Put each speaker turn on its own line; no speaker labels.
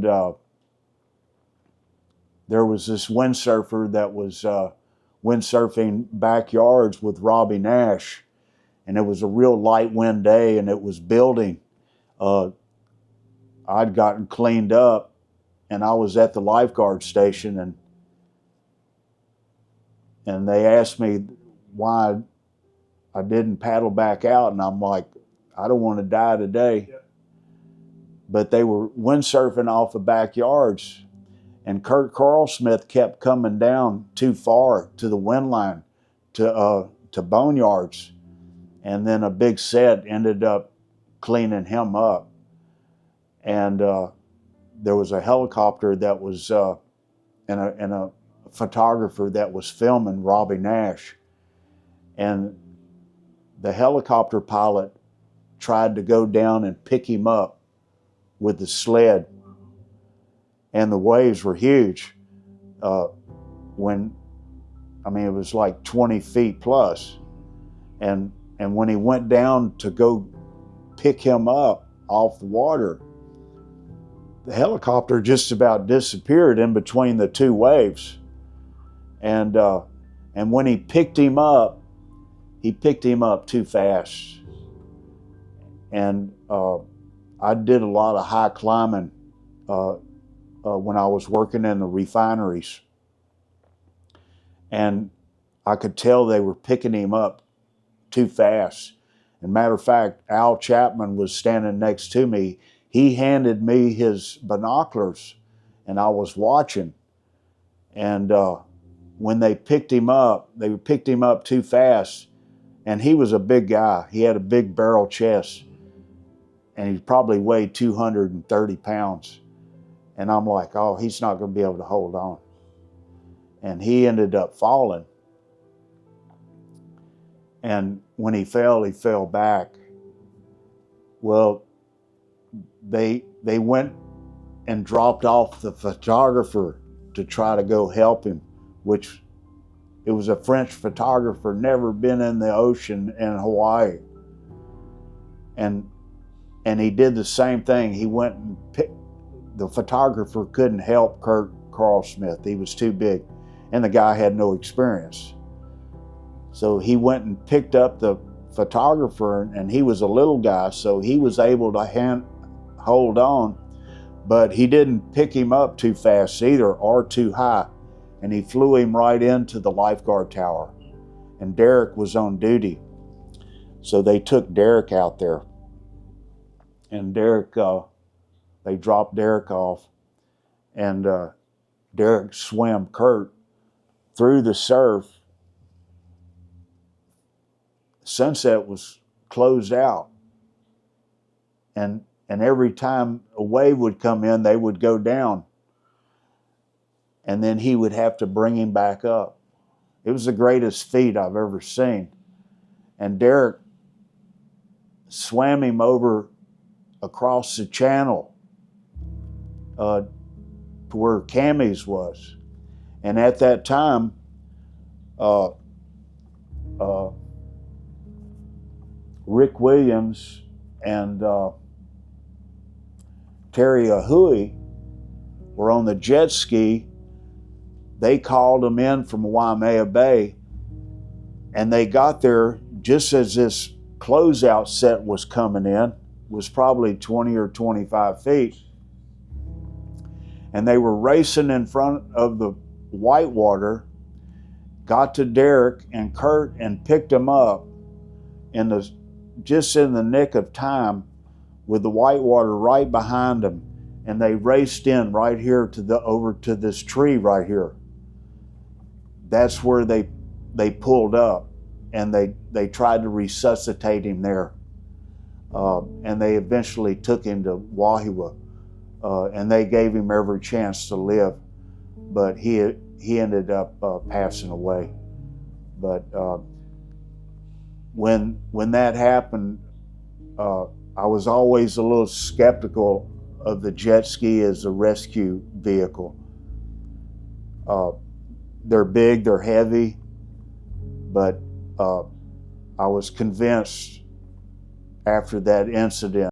And there was this windsurfer that was windsurfing backyards with Robbie Nash, and it was a real light wind day, and it was building. I'd gotten cleaned up, and I was at the lifeguard station, and they asked me why I didn't paddle back out, and I'm like, I don't want to die today. Yeah. But they were windsurfing off of backyards, and Kurt Carlsmith kept coming down too far to the wind line, to boneyards, and then a big set ended up cleaning him up. And there was a helicopter that was and a photographer that was filming Robbie Nash, and the helicopter pilot tried to go down and pick him up with the sled, and the waves were huge. It was like 20 feet plus, and when he went down to go pick him up off the water, the helicopter just about disappeared in between the two waves. And when he picked him up too fast. And I did a lot of high climbing when I was working in the refineries. And I could tell they were picking him up too fast. And matter of fact, Al Chapman was standing next to me. He handed me his binoculars, and I was watching. And when they picked him up too fast. And he was a big guy. He had a big barrel chest, and he probably weighed 230 pounds. And I'm like, oh, he's not going to be able to hold on. And he ended up falling. And when he fell back. Well, they went and dropped off the photographer to try to go help him, which it was a French photographer, never been in the ocean in Hawaii. And he did the same thing. He went and the photographer couldn't help Kurt Carlsmith. He was too big, and the guy had no experience. So he went and picked up the photographer, and he was a little guy, so he was able to hold on, but he didn't pick him up too fast either, or too high. And he flew him right into the lifeguard tower. And Derek was on duty. So they took Derek out there. And Derek, they dropped Derek off. And Derek swam Kurt through the surf. Sunset was closed out. And every time a wave would come in, they would go down. And then he would have to bring him back up. It was the greatest feat I've ever seen. And Derek swam him over across the channel to where Cammy's was. And at that time, Rick Williams and Terry Ahui were on the jet ski. They called them in from Waimea Bay, and they got there just as this closeout set was coming in. It was probably 20 or 25 feet. And they were racing in front of the whitewater, got to Derek and Kurt and picked them up just in the nick of time, with the whitewater right behind them. And they raced in right here over to this tree right here. That's where they pulled up, and they tried to resuscitate him there. And they eventually took him to Wahiwa, and they gave him every chance to live, but he ended up passing away. But when that happened, I was always a little skeptical of the jet ski as a rescue vehicle. They're big, they're heavy, but I was convinced after that incident